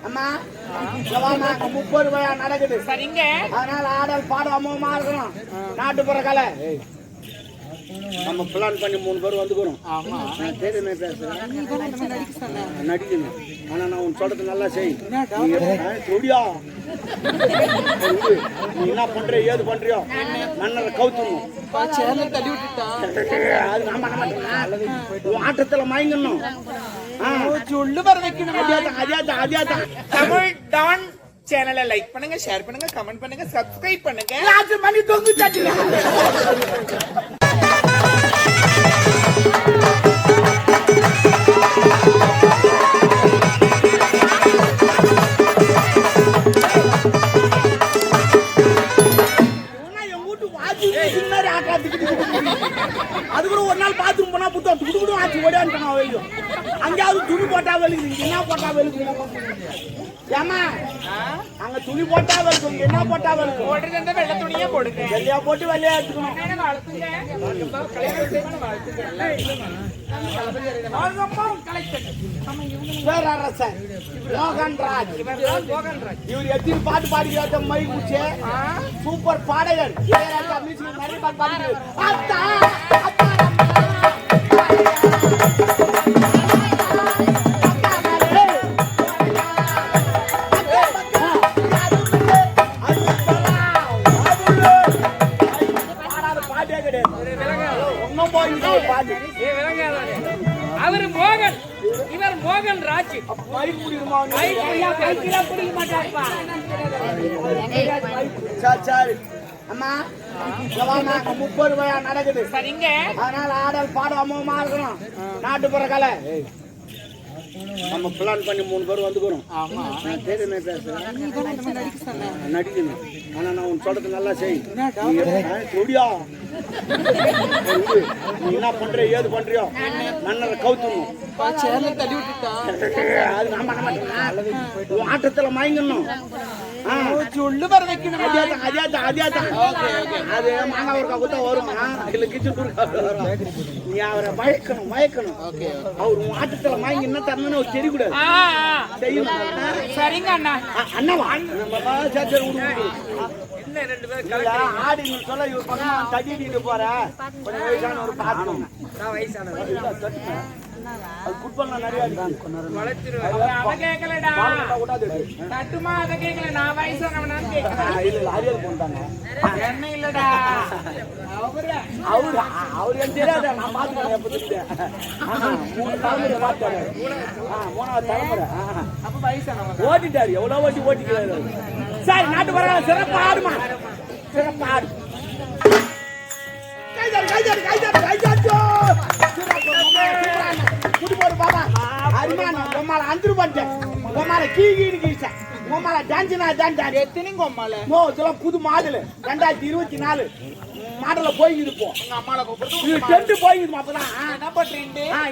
அம்மா 30 ரூபாயா நடக்குது. சரிங்க. அதனால ஆடல் பாடம் அம்மா இருக்கணும். நாட்டுப்புற கலை நம்ம பிளான் பண்ணி 3 பேர் வந்துக்கிறோம். நான் தெரியுமே பேசுறேன், நடிக்கணும். ஆனா நான் உன் சொல்றது நல்லா செய். சொடியா நீ என்ன பண்ற ஏது பண்றியோ மன்னரை கவுத்துணும். அது நம்ம ஆட்டத்துல மயங்கணும். சொல்லு வர வைக்கணும். அதேதான் தமிழ் டான் சேனலை லைக் பண்ணுங்க, ஷேர் பண்ணுங்க, கமெண்ட் பண்ணுங்க, சப்ஸ்கிரைப் பண்ணுங்க. மணி தொங்கு சாச்சு. அது கூட ஒரு நாள் பாத்ரூம் போனா புத்தம் துடுகுடும் ஆச்சு ஓடியான்னு அங்கேயாவது துணி போட்டா வெளுக்குது, என்ன போட்டா வெளுக்குது? ஏமா அங்க துணி போட்டா வெளுக்கும், என்ன போட்டா வெளுக்கும்? போடுறது வெள்ளை துணியே போடுங்க. வெள்ளையா போட்டு வெள்ளையா எடுத்துக்கணும். மோகன்ராஜ் இவர் எத்தனை பாட்டு பாடுகிறார்? மை குச்சி சூப்பர் பாடகர். நிறைய பாட்டு பாடுகிறார். அவர் மோகன், இவர் மோகன் ராஜ். அம்மா 30 ரூபாயா நடக்குது. சரிங்க. அதனால ஆடல் பாடம் அம்மா இருக்கணும். நாட்டுப்புற கலை நம்ம பிளான் பண்ணி 3 பேர் வந்துக்கிறோம். நான் தெரியுமே பேசுறேன், நடிக்கணும். ஆனா நான் உன் சொல்றது நல்லா செய். சொடியா நீ என்ன பண்ற ஏது பண்றியோ மன்னரை கவுத்துணும். அது நம்ம ஆட்டத்துல மயங்கணும். சொல்லு வர வைக்கணும். அதேதான் அது மாங்காய் ஒரு குத்தா வரும். இல்ல கிச்சன் நீ அவரை மயக்கணும். அவர் ஆட்டத்துல மயங்கி என்ன தரணும்னு அவர் தெரியக்கூடாது. சரிங்க அண்ணா. அண்ணாவா ஆடி சொல்ல இவர் பக்கம் தட்டிட்டு போற கொஞ்சம் வயசான ஒரு பாக்கணும். அது குட்பல்ல நிறைய தட்டுமா அதை கேட்கல. நான் வயசானவனான்னு கேட்கிறேன். என்ன இல்லடா அவரு எனக்கு தெரியாத நான் பாத்துக்கிறேன். எப்ப 3 தலைமுறை பார்த்தாரு. 3வது தலைமுறை அப்ப வயசானவன் ஓட்டிட்டாரு. எவ்வளவு ஓட்டிக்கிறாரு. சரி நாட்டு வர சிறப்பு ஆடுமா, சிறப்பு ஆடு. புது மாடல் 2024 மாடல போயிருப்போம்.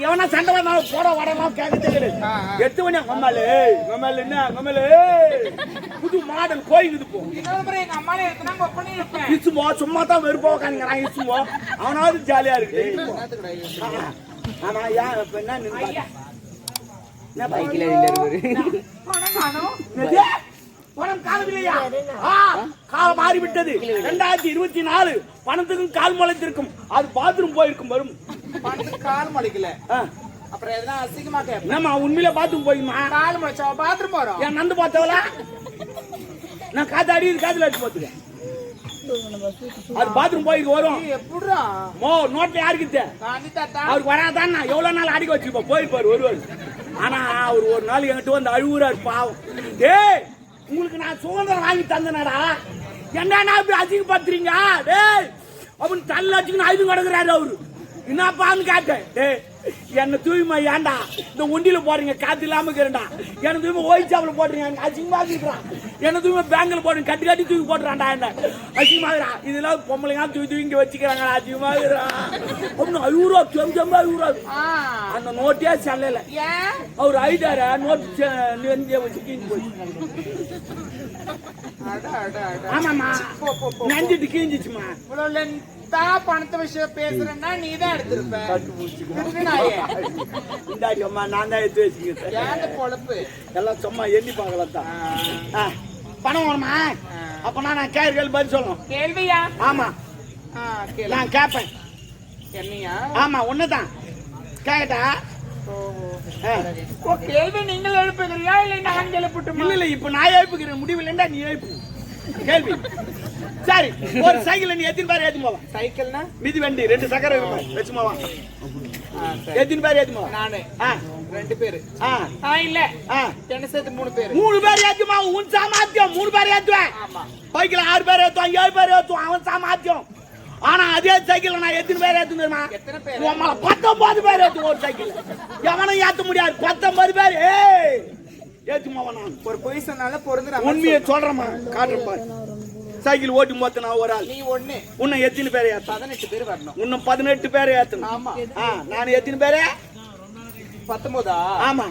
எவனா சண்டை வந்தாலும் போட வடலாம் கேட்க தெரியாது. எத்து மணி கம்மாலு புது மாடல் கோயிலுக்கு போகும். சும்மா தான் வெறுப்பா உட்காந்துக்கிறான். இசுமோ அவனாவது ஜாலியா இருக்கு. ஆமா என்ன பைக்கில காலம் மாறிவிட்டது. 2024 பணத்துக்கும் கால் முளைத்திருக்கும். அது பாத்ரூம் போயிருக்கும். வரும் கால் முளைக்கல. அப்புறம் எதனா அசிங்கமா கேட்பேன். நம்ம உண்மையில பாத்ரூம் போயிருமா? கால் முளைச்சா பாத்ரூம் போறோம். என் நந்து பார்த்தவளா நான் காத்து அடி காத்துல அடிச்சு பார்த்துக்கேன். அது பாத்ரூம் போயிருக்கு வரும். எப்படிடா நோட்ல யாருக்கு அவருக்கு வராதான். எவ்வளவு நாள் அடிக்க வச்சிருப்போம். போயிருப்பாரு வருவாரு. ஆனா அவர் ஒரு நாள் என்கிட்ட வந்து அழுவுறாரு. பாவம். டேய் உங்களுக்கு நான் சுதந்திரம் வாங்கி தந்தனடா, என்ன இப்படி அதிகப்படுத்துறீங்க டேய் அப்படின்னு தள்ள அடிச்சுன்னு ஆயுதம் கிடக்குறாரு. அவரு என்னப்பான்னு கேட்டேன். டேய் என்ன தூய்மை ஏன்டா இந்த ஒண்டியில போடுறீங்க, காத்து இல்லாம இருக்கிறேன்டா. என்ன தூய்மை ஓய்ச்சாப்பில் போடுறீங்க, எனக்கு அசிங்கமா இருக்கிறான். என்ன தூய்மை பேங்கில் போடுறீங்க, கட்டி கட்டி தூக்கி போட்டுறான்டா. என்ன அசிங்கமாகிறா. இதெல்லாம் பொம்பளைங்க தூக்கி இங்க வச்சுக்கிறாங்க. அசிங்கமாகிறா ஒன்னு ஐயூரோ செம்பா ஐயூரோ. அந்த நோட்டே செல்லல. அவர் ஐடார நோட்டு வச்சு கீழ் போச்சு. ஆமாமா நஞ்சிட்டு கீஞ்சிச்சுமா. பணத்தை விஷயம் பேசுறேன்னா நீதான் எடுத்திருப்ப. நாயே இந்தாடி அம்மா நான் தான் எடுத்து வச்சுக்கிறேன். ஏன் பொழப்பு எல்லாம் சும்மா எண்ணி பார்க்கலாம் தான். பணம் வேணுமா? அப்பனா நான் கேள்வி பதில் சொல்லணும். கேள்வியா? ஆமா கேளு. நான் கேட்பேன். என்னையா? ஆமா ஒண்ணுதான் கேட்டா. ஓ கேள்வி நீங்கள் எழுப்புகிறியா இல்லை நான் எழுப்பட்டுமா? இல்ல இப்ப நான் எழுப்புகிறேன். முடிவில்லைண்டா நீ எழுப்பு கேள்வி. சரி, ஒரு சைக்கிள் நீ எத்தனை பேர் ஏத்தி போவா? சைக்கிள்னா மிதி வண்டி 2 சக்கர வச்சு போவா. எத்தனை பேர் ஏத்தி போவா? நானு 2 பேரு. இல்ல என்ன சேர்த்து 3 பேரு. 3 பேர் ஏத்துமா? உன் சாமர்த்தியம் 3 பேர் ஏத்துவேன். ஆமா பைக்கில் 6 பேர் ஏத்துவான், 7 பேர் ஏத்துவான், அவன் சாமர்த்தியம். ஆனா அதே சைக்கிள் நான் எத்தனை பேர் ஏத்து தெரியுமா? எத்தனை பேர்? 19 பேர் ஏத்து ஒரு சைக்கிள். எவனும் ஏத்த முடியாது. 19 பேர் ஏத்துமாவா? நான் ஒரு பொய் சொன்னால பொருந்து உண்மையை சொல்றேமா, காட்டுறேன் பாரு. சைக்கிள் ஓட்டி மொத்த நான் ஒரு ஆள். நீ ஒண்ணு. உன்னை எத்தனை பேர் ஏத்த? 18 பேர் வரணும். இன்னும் 18 பேர் ஏத்தணும். ஆமா. நான் எத்தனை பேரு? 19. ஆமா.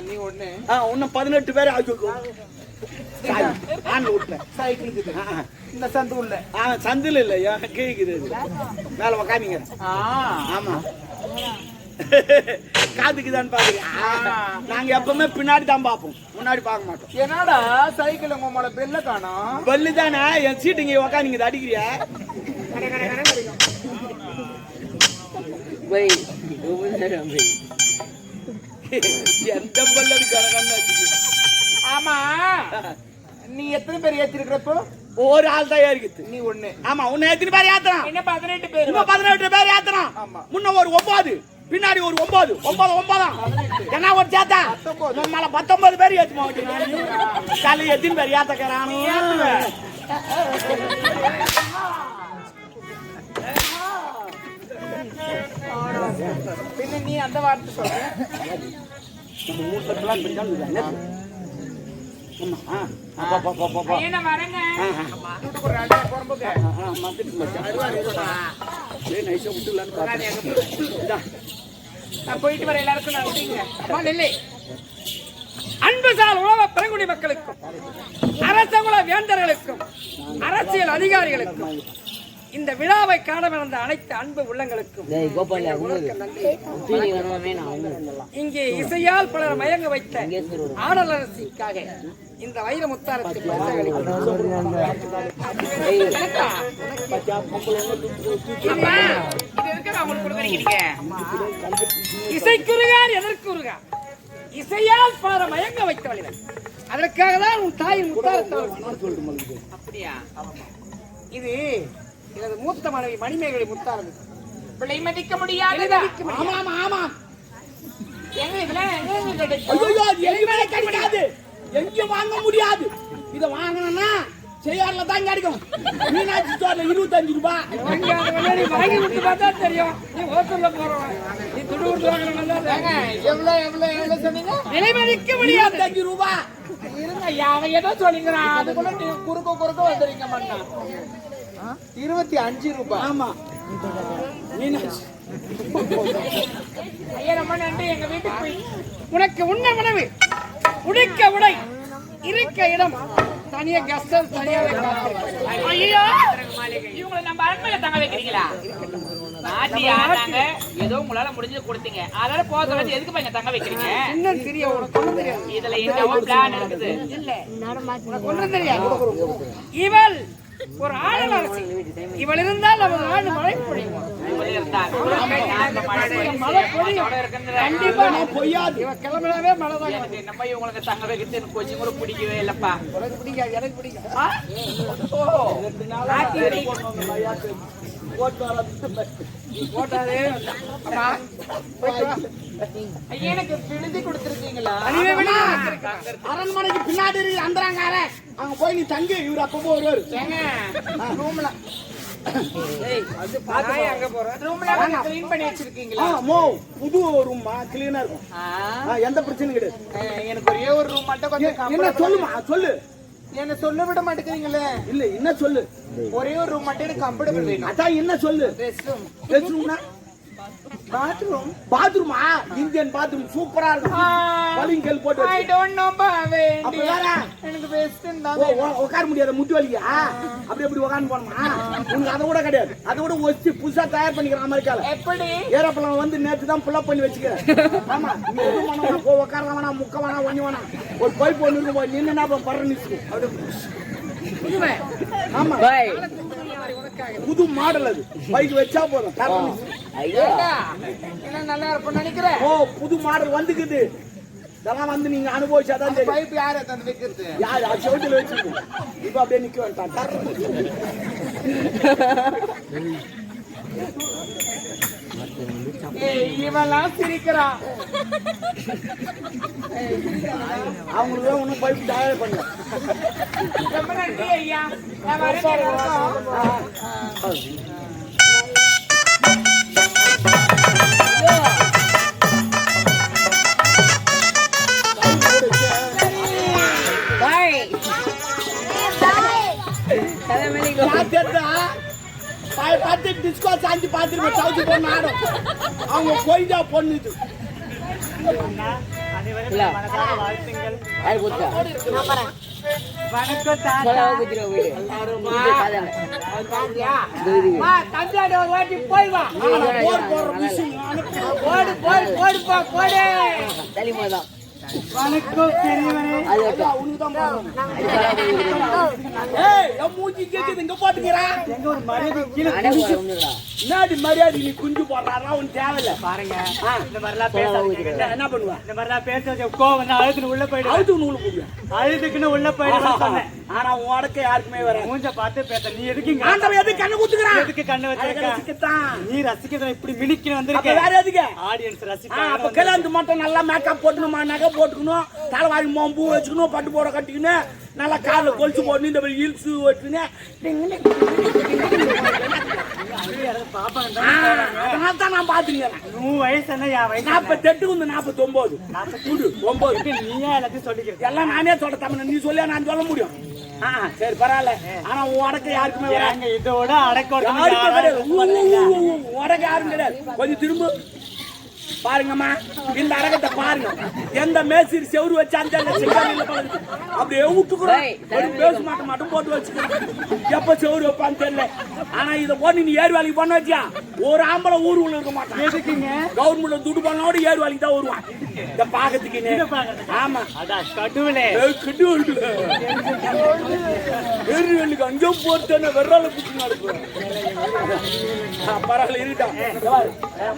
நீ ஒண்ணு. இன்னும் 18 பேர் ஆச்சுக்கோ. சைக்கிளுக்கு இந்த சந்து உள்ள. சந்தில் இல்ல கேக்குது மேல உக்காந்தீங்க. ஆமா காத்துக்குதான் பாக்குறீங்க. நாங்க எப்பவுமே பின்னாடி தான் பாப்போம், முன்னாடி பார்க்க மாட்டோம். என்னடா சைக்கிள் உங்களோட பெல்ல காணோம்? பெல்லு தானே என் சீட்டு இங்க உக்காந்தீங்க அடிக்கிறியா? எந்த பல்லு கணக்கான? ஆமா நீ எத்தனை பேர் ஏத்திருக்கிறப்போ? ஒரு ஆள் தான் ஏறிக்குது. நீ ஒண்ணு. ஆமா உன்னை எத்தனை பேர் ஏத்தணும்? என்ன 18 பேர். இன்னும் 18 பேர் ஏத்தணும். ஆமா. முன்ன ஒரு 9, பின்னாடி ஒரு 9 என்ன ஒரு சேத்தா? நம்மள 19 பேர் ஏத்துமா? காலை எத்தனை பேர் ஏத்தக்கறானு? பின்ன நீ அந்த வார்த்தை சொல்ற. என்ன வரங்க? போயிட்டு வர எல்லாருக்கும் அன்புசால் உலக பெருங்குடி மக்களுக்கும் அரசகுல வேந்தர்களுக்கும் அரசியல் அதிகாரிகளுக்கும் இந்த விழாவை காண வந்த அனைத்து அன்பு உள்ளங்களுக்கும் இங்கே இசையால் பலர் மயங்க வைத்த ஆடலரசிக்காக இந்த வைர முத்தாரத்தை இசைக்குருகார் எதற்குருகார் இசையால் பலர் மயங்க வைத்த வழிவர். அதற்காக தான் உன் தாயின் முத்தாரத்தை. அப்படியா? இது எனது மூத்த மனைவி மணிமேகலை முத்தாரது. பிள்ளை மதிக்க முடியாது. ஆமா ஆமா. எங்க இதெல்லாம் எங்க கிடைக்கும்? ஐயோ அது எங்கேயுமே கிடைக்காது, எங்கேயும் வாங்க முடியாது. இதை வாங்கணும்னா செய்யார்ல தான் கிடைக்கும். மீனாட்சி ஸ்டோர்ல 25 ரூபாய். வாங்கி விட்டு பார்த்தா தெரியும். நீ ஹோட்டல்ல போறோம், நீ துடுவுட்டு வாங்கணும். எவ்வளவு சொன்னீங்க? விலை மதிக்க முடியாது 25 ரூபாய். இருங்க அவன் ஏதோ சொல்லிங்கிறான். அதுக்குள்ள நீங்க குறுக்க வந்துறீங்க மண்ணா. 25 ரூபாய். ஆமா மீனாட்சி. ஐயா ரொம்ப நன்றி. எங்க வீட்டுக்கு போய் உனக்கு உண்ண உணவு, உடுக்க உடை, இருக்க இடம், தனியா கஸ்டர் தனியாவே காத்திருக்கிறேன். ஐயோ இவங்களை நம்ம அரண்மனையில தங்க வைக்கிறீங்களா? நாட்டியா நாங்க ஏதோ உங்களால முடிஞ்சது கொடுத்தீங்க. அதனால போக வச்சு எதுக்கு பையன் தங்க வைக்கிறீங்க? இன்னும் தெரிய உனக்கு ஒண்ணும் தெரியாது. இதுல என்ன பிளான் இருக்குது? இல்ல உனக்கு ஒண்ணும் தெரியாது. இவள் ஒரு ஆடல் அரசி. இவள் இருந்தால் அவள் நாடு மழை பொழியும். மழை பொழியும் கண்டிப்பா. பொய்யாது. இவ கிளம்பினாவே மழை தான். என்னப்பா உங்களுக்கு தங்க வைக்கிறது எனக்கு கொஞ்சம் கூட பிடிக்கவே இல்லப்பா. உனக்கு பிடிக்காது, எனக்கு பிடிக்கும். போட்டாரே எனக்கு விழுதி கொடுத்துருக்கீங்களா? அரண்மனைக்கு பின்னாடி அந்தராங்கார அங்க போய் நீ தங்கி. இவர் அப்பப்போ வருவாரு. ரூம்ல அங்க போறேன். ரூம்ல கிளீன் பண்ணி வச்சிருக்கீங்களா? புது ரூம்மா கிளீனா இருக்கும். எந்த பிரச்சனையும் கிடையாது. எனக்கு ஒரே ஒரு ரூம் மட்டும் கொஞ்சம் என்ன சொல்லுமா சொல்லு. என்ன சொல்ல விட மாட்டேங்கிறீங்களே. இல்ல என்ன சொல்லு. ஒரே ஒரு ரூம் மட்டும் எனக்கு கம்ஃபர்டபிள் வேணும். அதான் என்ன சொல்லு. Rest room. ரெஸ்ட் ரூம்னா பாத்ரூம். பாத்ரூமா? இந்தியன் பாத்ரூம் சூப்பரா இருக்கும். பலிங்கல் போட்டு ஐ டோன்ட் நோ பாவே. அப்ப வேற எனக்கு உட்கார முடியாத முட்டு வலியா அப்படி எப்படி உட்காந்து போனோமா உனக்கு அதை கூட கிடையாது அதை விட ஒச்சு புதுசா தயார் பண்ணிக்கிறேன் அமெரிக்கால எப்படி ஏரோப்ளேன் வந்து நேற்று தான் புல்லப் பண்ணி வச்சுக்கிறேன் ஆமா நீ எதுவும் பண்ண வேணாம் உட்கார வேணாம் முக்க வேணாம் ஒண்ணு வேணாம் ஒரு பைப் ஒன்று இருக்கும் போய் நின்று என்ன படுற நிச்சு அப்படி ஆமா புது மாடல் அது பைக் வச்சா போதும் நல்லா இருக்கும் நினைக்கிறேன் ஓ புது மாடல் வந்துக்குது இதெல்லாம் வந்து நீங்க அனுபவிச்சாதான் தெரியும் பைப் யாரு தந்து வைக்கிறது யார் அது செவத்துல வச்சிருக்கோம் இப்ப அப்படியே நிக்க வேண்டாம் இவெல்லாம் சிரிக்கிறான் அவங்களுக்கு ஒன்றும் பைப் தயார் பண்ணல ரொம்ப நன்றி ஐயா நான் வரேன் பார்த்து டிஸ்கோ சாந்தி பார்த்துருக்கோம் சவுச்சு பொண்ணு ஆடும் அவங்க கொய்தா பொண்ணுது தஞ்சாடி ஒரு வாட்டி போய் வா போர் போடுற விஷயம் போடு போடு போடுப்பா போடு வணக்கம் பெரியவரே. மூஞ்சி கேக்குது இங்க போட்டுக்கிறா எங்க ஒரு மரியாதை கீழே முன்னாடி மரியாதை நீ குஞ்சு போடுறாரா உனக்கு தேவையில்ல பாருங்க. இந்த மாதிரிலாம் பேசாதீங்க. என்ன பண்ணுவா இந்த மாதிரிலாம் பேச கோவம் வந்து அழுதுன்னு உள்ள போயிடு. அழுது நூல் போடுவேன் அழுதுக்குன்னு உள்ள போயிடுவேன் சொன்னேன். ஆனா உன் அடக்க யாருக்குமே வர மூஞ்ச பார்த்து பேச நீ எதுக்கு ஆண்டவன் எதுக்கு கண்ணு குத்துக்கிறான் எதுக்கு கண்ணு வச்சிருக்க? ரசிக்கத்தான். நீ ரசிக்கிறத இப்படி மினிக்கின்னு அப்ப வந்திருக்க. வேற எதுக்கு ஆடியன்ஸ் ரசிப்பாங்க. அப்ப கல்யாணத்து மட்டும் நல்லா மேக்கப் போட்டுக்கணுமா நகை போட்டுக்கணும் தலைவாரி மோம்பூ வச்சுக்கணும் பட்டு போட கட்டிக்கணும் நல்லா காலில் கொலுசு போடணும் இந்த மாதிரி ஹீல்ஸ் வச்சுக்கணும் அதனால தான் நான் பாத்துக்கிறேன். உன் வயசு என்ன என் வயசு 48 49 9 நீயே எல்லாத்தையும் சொல்லிக்கிறேன். எல்லாம் நானே சொல்ற தமிழ் நீ சொல்லியா நான் சொல்ல முடியும். சரி பரவாயில்ல ஆனா உன் அடக்க யாருக்குமே வராங்க. இதோட அடக்க உடக்க யாரும் கிடையாது. கொஞ்சம் திரும்ப பாருங்கம்மா இந்த அடக்கத்தை பாருங்க. எந்த மேசிரி செவரு வச்சு அந்த அப்படியே விட்டுக்கிறோம் பேச மாட்டோம் மட்டும் போட்டு வச்சுக்கிறோம். எப்ப செவரு வைப்பான்னு தெரியல. ஆனா இதை போட்டு நீ ஏறு வேலைக்கு பண்ண வச்சியா ஒரு ஆம்பளை ஊருக்குள்ள இருக்க மாட்டான். எதுக்குங்க கவர்மெண்ட்ல துட்டு பண்ணோட ஏறு வேலைக்கு தான் வருவான். இந்த பாக்கிறதுக்கு ஆமா கடுவுலே ஏறுவேலுக்கு அங்கே போட்டு வெறால குச்சி நடக்கும். பரவாயில்ல இருக்கட்டும்.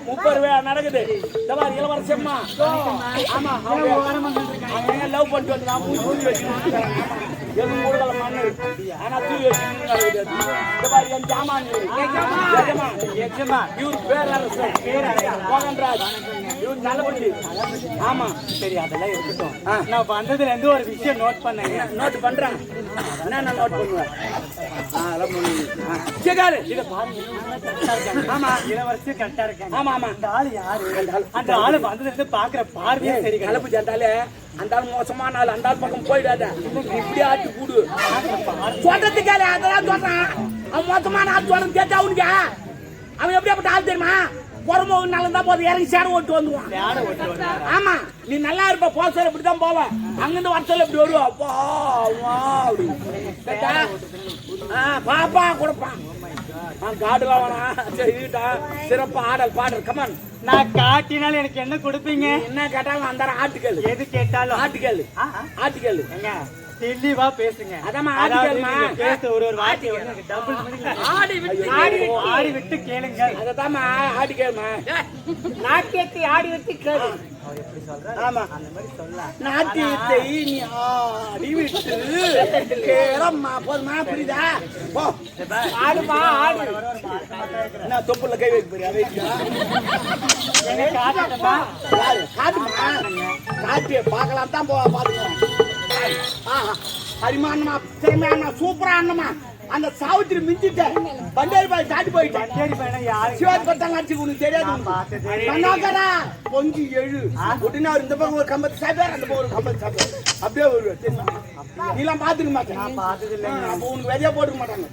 30 ரூபாய் நடக்குது. இளவரசம்மா ஆமா அவங்க லவ் பண்ணிட்டு வந்து நான் மூஞ்சி வச்சுக்கணும் எதுவும் கூடுதல மண்ணு ஆனா தூக்கி வச்சுக்கணும். என் ஜாமான் இவர் பேரரசர் மோகன்ராஜ் இவர் நல்லபடி. ஆமா சரி அதெல்லாம் இருக்கட்டும். நான் வந்ததுல இருந்து ஒரு விஷயம் நோட் பண்ணேன். நோட் பண்றேன். என்ன நோட் பண்ணுவேன்? ஆமா இளவரசி கரெக்டா இருக்காங்க. ஆமா ஆமா அந்த ஆளு யாரு? அந்த ஆளு வந்ததுல இருந்து பாக்குற பார்வையே சரி. கலப்பு சேர்ந்தாலே அந்த ஆள் மோசமான ஆள். அந்த ஆள் பக்கம் போயிடாத இப்படி ஆட்டு கூடு சொல்றதுக்கு அதெல்லாம் சொல்றான். அவன் மொத்தமான ஆள் சொல்றது கேட்டா அவனுக்கு அவன் எப்படியாப்பட்ட ஆள் தெரியுமா? புறமோ நல்லா போது இறங்கி சேர ஓட்டு வந்துருவான். ஆமா நீ நல்லா இருப்ப போசர் இப்படிதான் போவ அங்கிருந்து வரச்சல இப்படி வருவா அப்பா பாப்பா கொடுப்பான். காடுலாம் வேணாம் சரிட்டா சிறப்பு ஆடல் பாடல் கமன். நான் காட்டினாலும் எனக்கு என்ன கொடுப்பீங்க? என்ன கேட்டாலும் அந்த ஆட்டுக்கல் எது கேட்டாலும் ஆட்டுக்கல் எங்க தெளிவா பேசுங்க. அதாம்மா பேச ஒரு வார்த்தை டபுள் ஆடி விட்டு கேளுங்க. அததாம்மா ஆடி கேளுமா நாட்டியத்தை ஆடி விட்டு கேளு. ஆமா அந்த மாதிரி சொல்லலாம். நாட்டியத்தை நீ ஆடி விட்டு கேளம்மா போதுமா புரியுதா? போ ஆடுமா ஆடு. நான் தொப்புல கை வைக்க போறியா? காட்டுமா காட்டு பார்க்கலாம் தான் போவா பாத்துக்கோ. அரிமானமா திறமையான சூப்பரா அண்ணமா அந்த சாவித்திரி மிஞ்சிட்ட பண்டேரி பாய் தாட்டி போயிட்டேன். சிவாஜி பத்தாங்க அடிச்சு உனக்கு தெரியாது. பொங்கி எழு உடனே அவர் இந்த பக்கம் ஒரு கம்பத்து சாப்பிட்டார் அந்த பக்கம் ஒரு கம்பத்து சாப்பிட்டார் அப்படியே வருவார். நீலாம் பாத்துக்க மாட்டேன். அப்ப உனக்கு வெளியே போட்டுக்க மாட்டாங்க.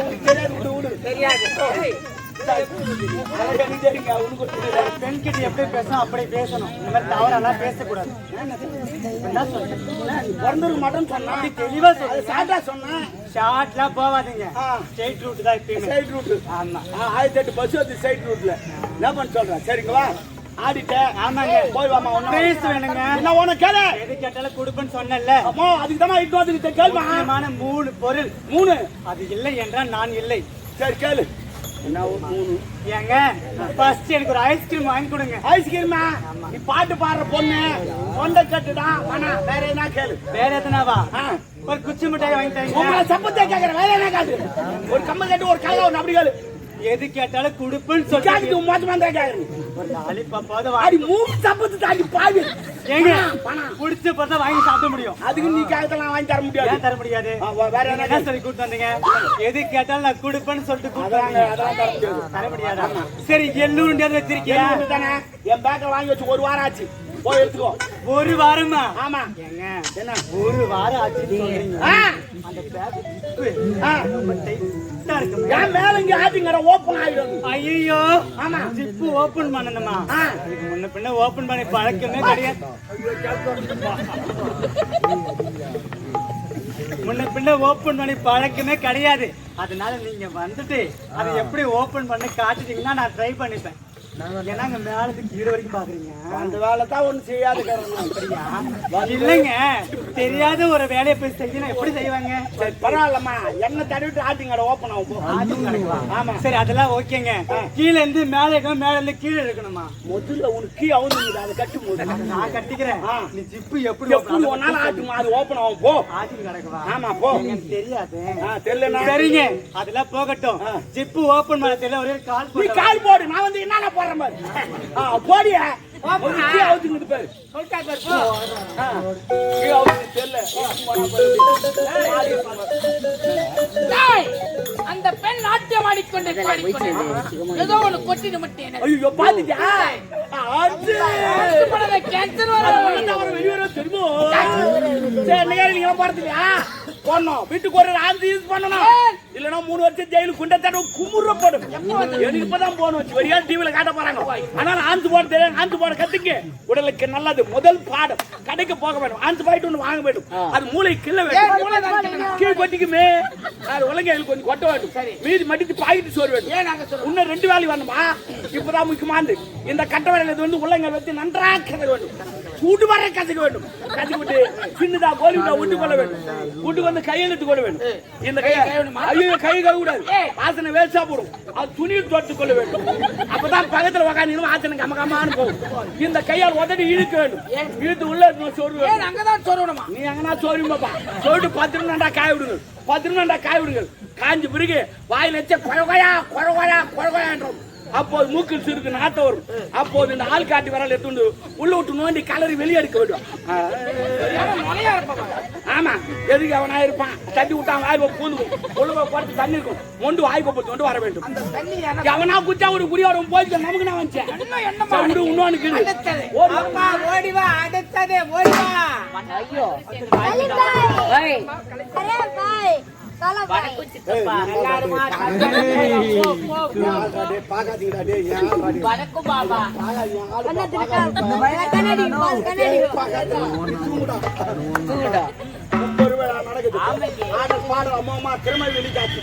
உனக்கு தெரியாது. விடு தெரியாது. எனக்கு தெரியுங்க, உனக்கு தெரியாது. பெண் கிட்ட எப்படி பேசணும் அப்படி பேசணும். இந்த மாதிரி தவறெல்லாம் பேசக்கூடாது. என்ன சொல்றேன்? பிறந்தவருக்கு மட்டும் சொன்னா தெளிவா அது சொல்லுங்க. சாட்டா சொன்னேன். ஷார்ட்லாம் போவாதீங்க. ஸ்ட்ரெயிட் ரூட் தான் எப்பயுமே. Side route. ஆமா. 1008 பஸ் வந்து சைடு ரூட்ல என்ன பண்ண சொல்றேன்? சரிங்க வா, ஆடிட்டேன். ஆமாங்க. போய் வாமா. பிரைஸ் வேணுங்க. என்ன உன கேளு. எது கேட்டாலும் கொடுப்பேன்னு சொன்னேன்ல. அம்மா அதுக்கு தான் இட்டு வந்து கேளுமா. முக்கியமான 3 பொருள். 3. அது இல்லை என்றால் நான் இல்லை. சரி கேளு. என்ன ஒரு 3? ஏங்க ஃபர்ஸ்ட் எனக்கு ஒரு ஐஸ்கிரீம் வாங்கி கொடுங்க. ஐஸ்கிரீமா? நீ பாட்டு பாடுற பொண்ணு தொண்டை கட்டுதான். வேணா வேற என்ன கேளு. வேற எத்தனாவா? ஆ. ஒரு குச்சி மிட்டாய் வாங்கி தரீங்க. உங்களை சம்பத்தை கேட்கற வேற என்ன காது? ஒரு கம்பல் கட்டு ஒரு கால ஒன்று அப்படி கேளு. எது கேட்டாலும் கொடுப்பேன்னு கேட்குது சொல்லிட்டு மோசமா தான் கேட்கறேன். ஒரு லாலிபாப்பாவது அடி மூக்கு சம்பத்து தாண்டி பாவி. ஏங்க பணம் குடிச்ச பார்த்தா வாங்கி சாப்பிட முடியும். அதுக்கு நீ கேட்கலாம் வாங்கி தர முடியாது. ஏன் தர முடியாது? வேற என்ன என்ன சொல்லி கூட்டு வந்தீங்க? எது கேட்டாலும் நான் கொடுப்பேன்னு சொல்லிட்டு கூட்டு அதெல்லாம் வந்தீங்க. அதெல்லாம் தர முடியாது. தர முடியாதா? சரி எள்ளூர் வச்சிருக்கியா? தானே என் பேக்கை வாங்கி வச்சு 1 வாரம் ஆச்சு. போய் எடுத்துக்கோ. ஒரு வாரமா? ஆமா. ஏங்க என்ன ஒரு வாரம் ஆச்சு சொல்றீங்க. ஆ. அந்த பேக் ஆ. ரொம்ப டைட்டா இருக்குமே. ஏன் மேல இங்க ஆட்டிங்கற ஓபன் ஆயிடும். ஐயோ ஆமா. ஜிப்பு ஓபன் பண்ணணுமா? ஆ. அதுக்கு முன்ன பின்ன ஓபன் பண்ணி பழக்கமே கிடையாது. முன்ன பின்ன ஓபன் பண்ணி பழக்கமே கிடையாது. அதனால நீங்க வந்துட்டு அதை எப்படி ஓபன் பண்ணி காட்டுட்டீங்கன்னா நான் ட்ரை பண்ணிப்பேன். ஏன்னா அங்க மேலத்துக்கு கீழே வரைக்கும் பாக்குறீங்க. அந்த வேலை தான் ஒண்ணு செய்யாது. இல்லைங்க தெரியாத ஒரு வேலையை போய் செய்யணும். எப்படி செய்வாங்க? பரவாயில்லம்மா, என்ன தடவிட்டு ஆட்டிங்கட ஓபன் ஆகும். ஆமா. சரி அதெல்லாம் ஓகேங்க. கீழே இருந்து மேல இருக்கணும், மேல இருந்து கீழே இருக்கணுமா? முதல்ல உனக்கு கீ அவுந்து அதை கட்டும் போது நான் கட்டிக்கிறேன். ஆ. நீ ஜிப்பு எப்படி எப்படி ஒன்னால ஆட்டுமா அது ஓபன் ஆகும். போ. ஆட்டி கிடக்குவா? ஆமா போ. எனக்கு தெரியாது. தெரியல. சரிங்க அதெல்லாம் போகட்டும். ஜிப்பு ஓபன் பண்ண தெரியல. ஒரே கால் நீ போட்டு கால் போடு, நான் வந்து என்னென்ன போடுறேன் பாரு. போடிய கீ அவுத்துங்க பாரு. சொல்லிட்டா பாரு போ. கீ அவுத்து தெரியல. டேய், அந்த பெண் நாட்டியம் ஆடிக்கொண்டு பாடிக்கொண்டு ஏதோ ஒண்ணு கொட்டி நிமிட்டி எனக்கு ஐயோ பாத்துட்டியா? அது படவே கேன்சர் வர வெளியே தெரியுமோ? சரி நீங்க போறதுலையா போடணும். வீட்டுக்கு ஒரு ஆந்து யூஸ் பண்ணணும். இல்லன்னா 3 வருஷம் ஜெயிலு குண்டத்தட குமுறப்படும். எனக்கு இப்பதான் போன் வச்சு வரியா டிவில காட்ட போறாங்க. ஆனால் ஆந்து போட தெரியும். ஆந்து போட கத்துங்க, உடலுக்கு நல்லது. முதல் பாடம் கடைக்கு போக வேண்டும். ஆந்து போயிட்டு ஒண்ணு வாங்க வேண்டும். அது மூளை கிள்ள வேண்டும். கீழ் கொட்டிக்குமே அது உலகையில் கொஞ்சம் கொட்ட வேண்டும். மீதி மடித்து பாக்கிட்டு சோறு வேண்டும். இன்னும் 2 வேலை வேணுமா? இப்பதான் முக்கியமானது. இந்த கட்ட வேலையில வந்து உள்ளங்கள் வச்சு நன்றாக கதக்க வேண்டும். கூட்டு வர கத்துக்க வேண்டும். கத்துக்கிட்டு சின்னதா கோலி விட்டா விட்டு கொள்ள வேண்டும். விட்டு வந்து கையெழுத்து கொள்ள வேண்டும். இந்த கையை ஐயோ கை கழுவிடாது. ஆசனை வேஸ்டா போடும். அது துணியில் தொட்டு கொள்ள வேண்டும். அப்பதான் பக்கத்துல உக்காந்து ஆசனை கமகமானு போகும். இந்த கையால் உதடி இழுக்க வேண்டும். இழுத்து உள்ள சோறு அங்கதான் சொல்லணுமா? நீ எங்கன்னா சோறுமாப்பா சொல்லிட்டு 10 நிமிடம்டா காய விடுங்க. 10 நிமிடம்டா காய விடுங்க. காஞ்சி பிறகு வாயில் வச்ச கொழகோயா கொழகோயா கொழகோயான்றோம். அப்போது மூக்கில் சிறுக்கு நாத்த வரும். அப்போது இந்த ஆள் காட்டி வரல எடுத்து உள்ள விட்டு நோண்டி கலரி வெளியே எடுக்க வேண்டும். ஆமா எதுக்கு அவனா இருப்பான். தட்டி விட்டான் வாய் பூந்து ஒழுங்கா குறைச்சு தண்ணி இருக்கும். மொண்டு வாய் கொண்டு கொண்டு வர வேண்டும். அவனா குச்சா ஒரு குடியோட போய் நமக்கு நான் வச்சேன். இன்னொன்னு ஓடிவா அடுத்தது ஓடிவா. ஐயோ வணக்கம் பாபா. நடக்குது. பாடம் அம்மா திருமண வெளிக்காச்சு.